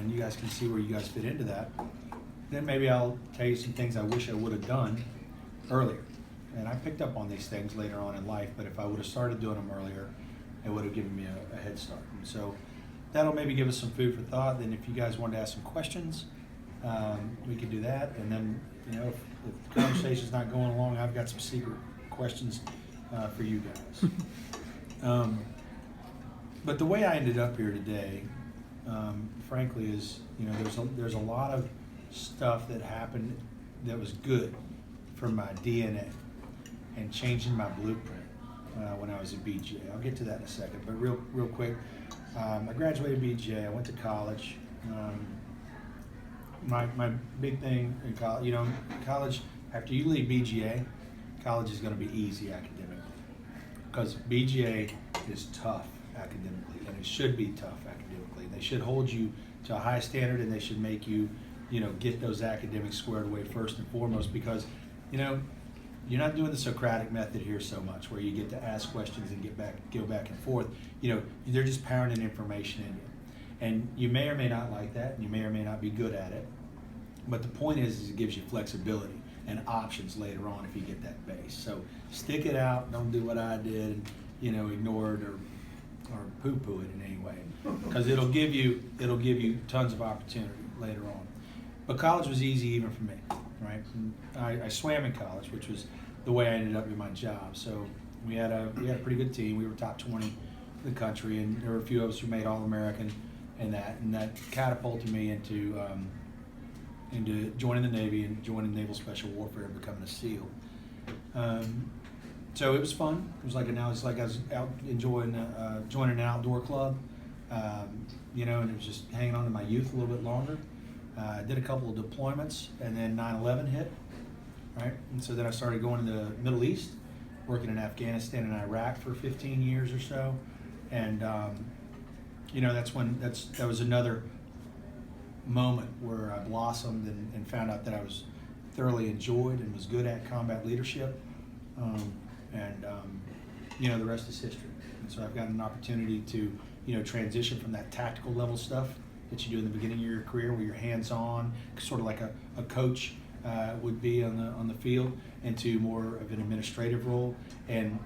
and you guys can see where you guys fit into that. Then maybe I'll tell you some things I wish I would have done earlier. And I picked up on these things later on in life, but if I would have started doing them earlier, it would have given me a head start. And so that'll maybe give us some food for thought. Then if you guys wanted to ask some questions, we could do that. And then, if the conversation's not going along, I've got some secret questions for you guys. But the way I ended up here today, frankly, is, there's a lot of stuff that happened that was good for my DNA and changing my blueprint when I was at BGA. I'll get to that in a second, but real quick, I graduated BGA. I went to college. My big thing in college, after you leave BGA, college is going to be easy academically, because BGA is tough academically, and it should be tough academically. They should hold you to a high standard, and they should make you, get those academics squared away first and foremost, because, you're not doing the Socratic method here so much, where you get to ask questions and go back and forth. They're just pounding information in you. And you may or may not like that, and you may or may not be good at it. But the point is it gives you flexibility and options later on if you get that base. So stick it out. Don't do what I did, ignore it or poo-poo it in any way, because it'll give you tons of opportunity later on. But college was easy even for me, right? I swam in college, which was the way I ended up in my job. So we had a pretty good team. We were top 20 in the country, and there were a few of us who made All-American. And that catapulted me into joining the Navy and joining Naval Special Warfare and becoming a SEAL. So it was fun. It was like I was out enjoying joining an outdoor club, and it was just hanging on to my youth a little bit longer. I did a couple of deployments, and then 9/11 hit, right? And so then I started going to the Middle East, working in Afghanistan and Iraq for 15 years or so, and that was another moment where I blossomed and found out that I was thoroughly enjoyed and was good at combat leadership, the rest is history. And so I've got an opportunity to transition from that tactical level stuff that you do in the beginning of your career, where you're hands-on, sort of like a coach would be on the field, into more of an administrative role, and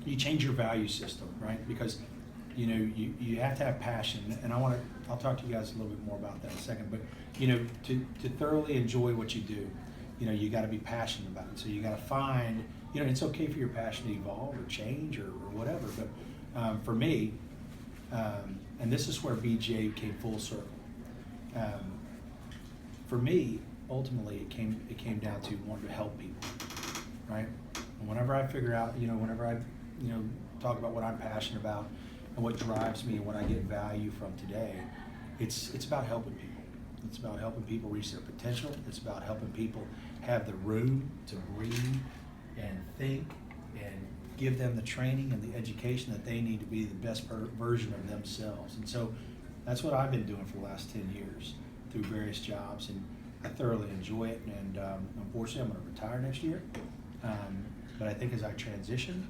you change your value system, right? Because you have to have passion, and I'll talk to you guys a little bit more about that in a second. But to thoroughly enjoy what you do, you got to be passionate about it. So you got to find, it's okay for your passion to evolve or change or whatever. But for me, and this is where BGA came full circle. For me, ultimately, it came down to wanting to help people, right? And whenever I figure out, whenever I talk about what I'm passionate about and what drives me and what I get value from today, it's about helping people. It's about helping people reach their potential. It's about helping people have the room to breathe and think, and give them the training and the education that they need to be the best version of themselves. And so that's what I've been doing for the last 10 years through various jobs, and I thoroughly enjoy it. And unfortunately, I'm going to retire next year. But I think as I transition,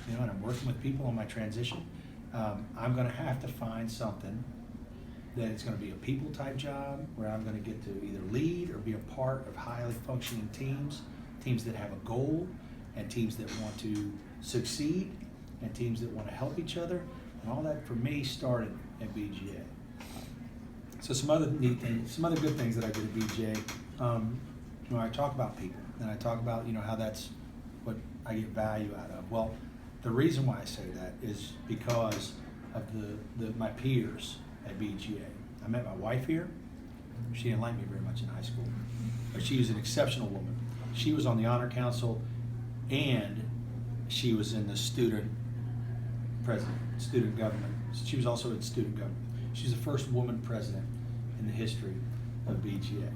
and I'm working with people on my transition, I'm going to have to find something that it's going to be a people type job, where I'm going to get to either lead or be a part of highly functioning teams that have a goal, and teams that want to succeed, and teams that want to help each other. And all that for me started at BGA. So some other neat things, some other good things that I did at BGA. I talk about people, and I talk about how that's what I get value out of. Well, the reason why I say that is because of my peers at BGA. I met my wife here. She didn't like me very much in high school, but she was an exceptional woman. She was on the honor council, and she was in the student government. She was also in student government. She's the first woman president in the history of BGA.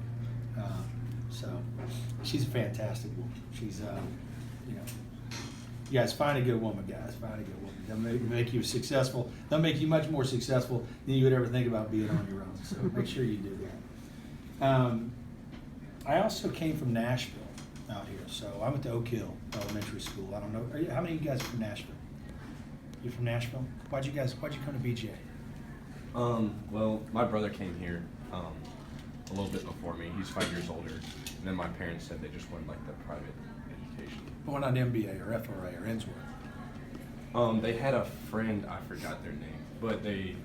So she's a fantastic woman. She's, you guys, find a good woman, guys. Find a good woman. They'll make you successful. They'll make you much more successful than you would ever think about being on your own. So make sure you do that. I also came from Nashville out here. So I went to Oak Hill Elementary School. I don't know. How many of you guys are from Nashville? You from Nashville? Why'd you come to BGA? Well, my brother came here a little bit before me. He's 5 years older, and then my parents said they just wanted like the private education. Why not MBA or FRA or Ensworth? They had a friend, I forgot their name, but they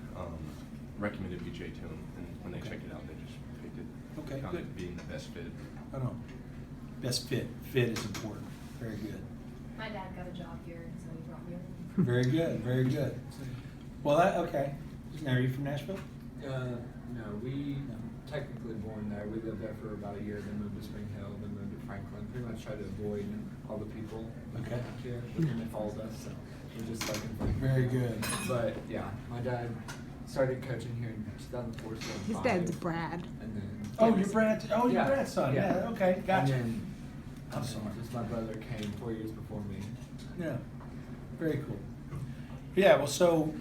recommended BJ to them, and when they Okay. checked it out, they just picked it. Okay, Found good. it being the best fit. I don't know. Best fit. Fit is important. Very good. My dad got a job here, so he brought me over. Very good. Very good. Well, okay. Now, are you from Nashville? No, we technically born there. We lived there for about a year, then moved to Spring Hill, then moved to Franklin. Pretty much tried to avoid all the people Okay. up here, but then they followed us, so we're just stuck in Franklin. Very good. But yeah, my dad started coaching here in 2004, so His dad's Brad. And then Oh, your Brad. Oh, your Yeah, Brad's son. Yeah. Okay. Gotcha. And then I'm sorry. just my brother came 4 years before me. Yeah, very cool. Yeah, well, so,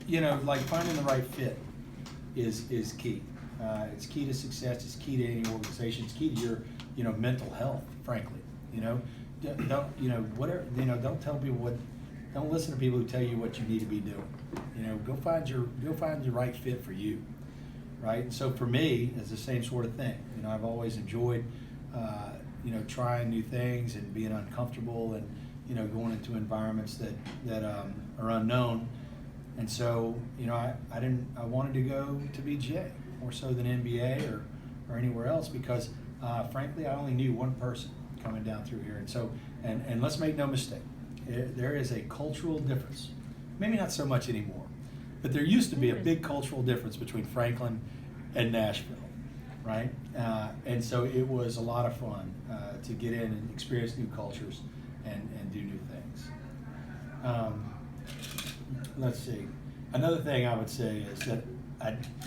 like finding the right fit is key. It's key to success, it's key to any organization, it's key to your, mental health, frankly. Don't, don't tell people don't listen to people who tell you what you need to be doing. Go find the right fit for you, right? And so for me, it's the same sort of thing. I've always enjoyed, trying new things and being uncomfortable and, going into environments that are unknown. And so, I wanted to go to BJ more so than NBA or anywhere else because, frankly, I only knew one person coming down through here. And so, and let's make no mistake, there is a cultural difference. Maybe not so much anymore, but there used to be a big cultural difference between Franklin and Nashville, right? And so it was a lot of fun to get in and experience new cultures and do new things. Let's see. Another thing I would say is that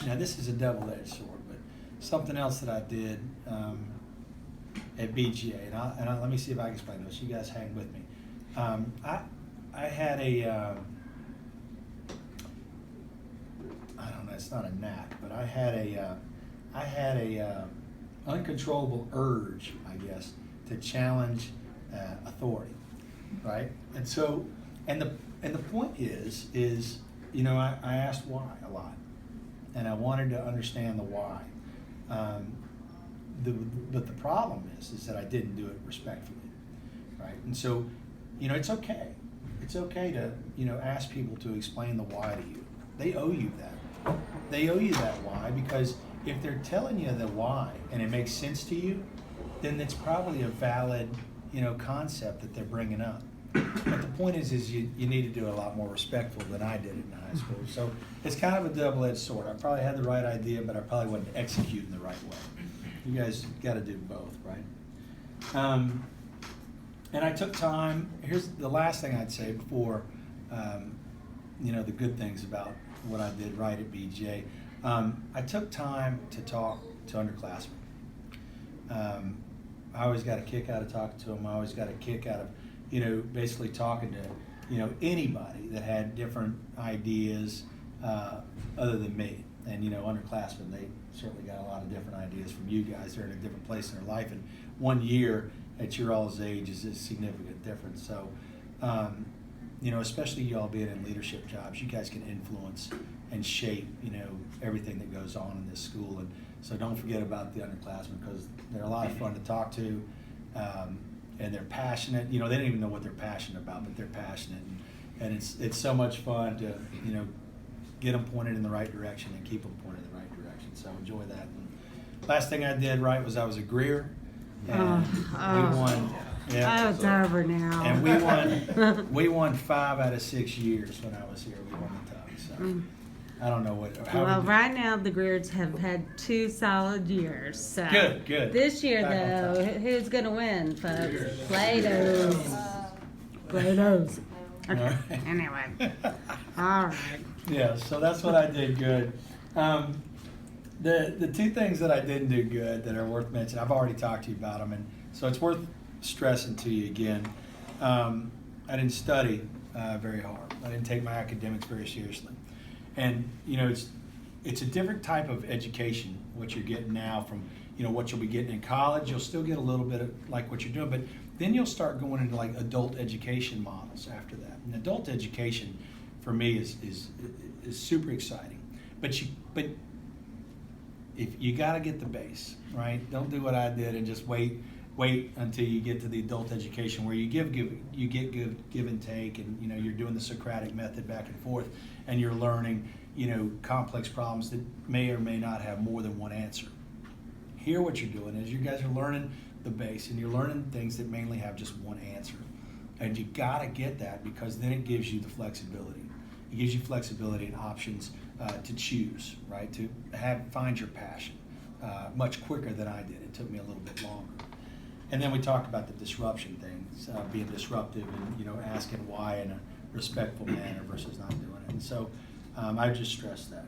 now this is a double-edged sword, but something else that I did at BGA, and let me see if I can explain this. You guys hang with me. I had a I don't know. It's not a knack, but I had a uncontrollable urge, I guess, to challenge authority, right? And so, and the point is I asked why a lot, and I wanted to understand the why. But the problem is that I didn't do it respectfully, right? And so, it's okay. It's okay to ask people to explain the why to you. They owe you that. They owe you that why, because if they're telling you the why and it makes sense to you, then it's probably a valid concept that they're bringing up. But the point is you need to do it a lot more respectful than I did it in high school. So it's kind of a double-edged sword. I probably had the right idea, but I probably wasn't executing the right way. You guys got to do both, right? And I took time. Here's the last thing I'd say before, the good things about what I did right at BJ. I took time to talk to underclassmen. I always got a kick out of talking to them. I always got a kick out of, basically talking to, anybody that had different ideas other than me. And, underclassmen, they certainly got a lot of different ideas from you guys. They're in a different place in their life. And 1 year at your all's age is a significant difference. So, especially y'all being in leadership jobs, you guys can influence and shape, everything that goes on in this school. And so don't forget about the underclassmen, because they're a lot of fun to talk to, and they're passionate. They don't even know what they're passionate about, but they're passionate. And it's so much fun to, get them pointed in the right direction and keep them pointed in the right direction. So enjoy that. And last thing I did right was I was a Greer, and we won. Yeah. Oh, it's over now. And we won 5 out of 6 years when I was here. We won the Tug. So I don't know Well, right now the Greers have had 2 solid years. So Good. This year, Back on though, top. who's going to win, folks? Play-Dohs. Play-Dohs. Okay. All right. Anyway. All right. Yeah, so that's what I did good. The 2 things that I didn't do good that are worth mentioning, I've already talked to you about them, and so it's worth stressing to you again. I didn't study very hard. I didn't take my academics very seriously. And, it's a different type of education, what you're getting now from, what you'll be getting in college. You'll still get a little bit of like what you're doing, but then you'll start going into like adult education models after that. And adult education for me is super exciting. but if you got to get the base, right? Don't do what I did and just wait until you get to the adult education where you give and take, and you know you're doing the Socratic method back and forth, and you're learning complex problems that may or may not have more than one answer. Here, what you're doing is you guys are learning the base, and you're learning things that mainly have just one answer, and you got to get that because then it gives you the flexibility. It gives you flexibility and options to choose, right? To find your passion much quicker than I did. It took me a little bit longer. And then we talked about the disruption things, being disruptive and asking why in a respectful manner versus not doing it. And so I just stressed that.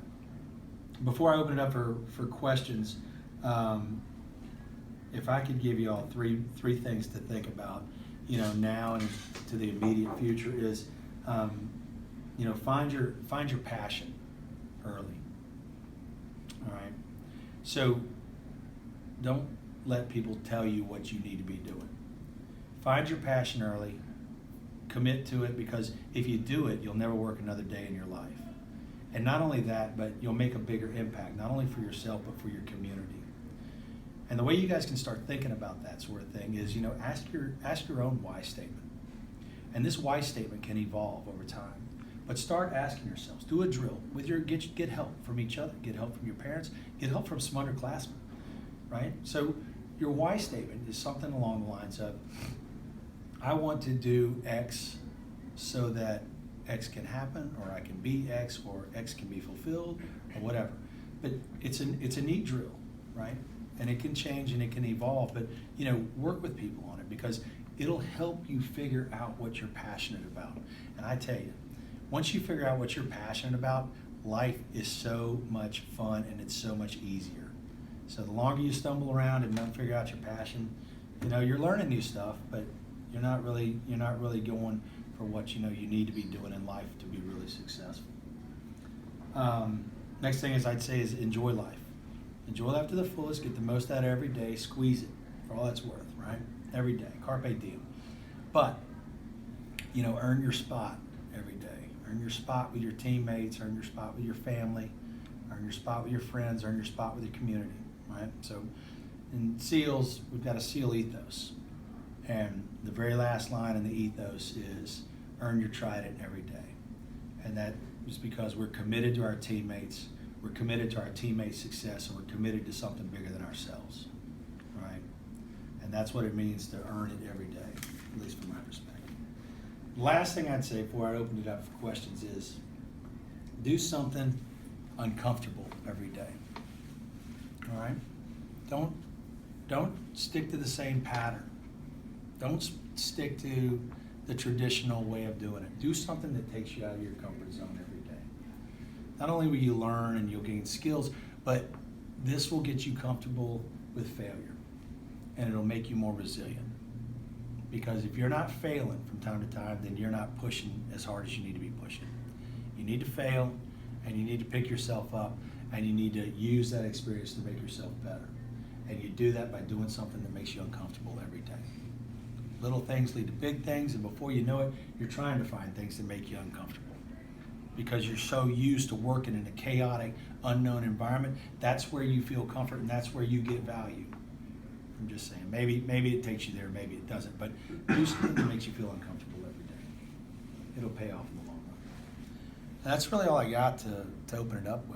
Before I open it up for questions, if I could give you all three things to think about, now and to the immediate future is, find your passion early. All right. So don't let people tell you what you need to be doing. Find your passion early. Commit to it, because if you do it, you'll never work another day in your life. And not only that, but you'll make a bigger impact, not only for yourself, but for your community. And the way you guys can start thinking about that sort of thing is, ask your own why statement. And this why statement can evolve over time. But start asking yourselves, do a drill with get help from each other, get help from your parents, get help from some underclassmen, right? So your why statement is something along the lines of, I want to do X so that X can happen, or I can be X, or X can be fulfilled, or whatever. But it's a neat drill, right? And it can change and it can evolve, but work with people on it because it'll help you figure out what you're passionate about. And I tell you, once you figure out what you're passionate about, life is so much fun and it's so much easier. So the longer you stumble around and don't figure out your passion, you're learning new stuff, but you're not really going for what you need to be doing in life to be really successful. Next thing I'd say is enjoy life. Enjoy life to the fullest, get the most out of every day, squeeze it for all it's worth, right? Every day, carpe diem. But, earn your spot every day. Earn your spot with your teammates, earn your spot with your family, earn your spot with your friends, earn your spot with your community, right? So in SEALs, we've got a SEAL ethos. And the very last line in the ethos is earn your trident every day. And that is because we're committed to our teammates, we're committed to our teammates' success, and we're committed to something bigger than ourselves, right? And that's what it means to earn it every day, at least from my perspective. Last thing I'd say before I open it up for questions is do something uncomfortable every day, all right? Don't stick to the same pattern. Don't stick to the traditional way of doing it. Do something that takes you out of your comfort zone every day. Not only will you learn and you'll gain skills, but this will get you comfortable with failure, and it'll make you more resilient. Because if you're not failing from time to time, then you're not pushing as hard as you need to be pushing. You need to fail, and you need to pick yourself up, and you need to use that experience to make yourself better. And you do that by doing something that makes you uncomfortable every day. Little things lead to big things, and before you know it, you're trying to find things that make you uncomfortable. Because you're so used to working in a chaotic, unknown environment, that's where you feel comfort and that's where you get value. I'm just saying, maybe it takes you there, maybe it doesn't, but do something that makes you feel uncomfortable every day. It'll pay off in the long run. And that's really all I got to open it up with.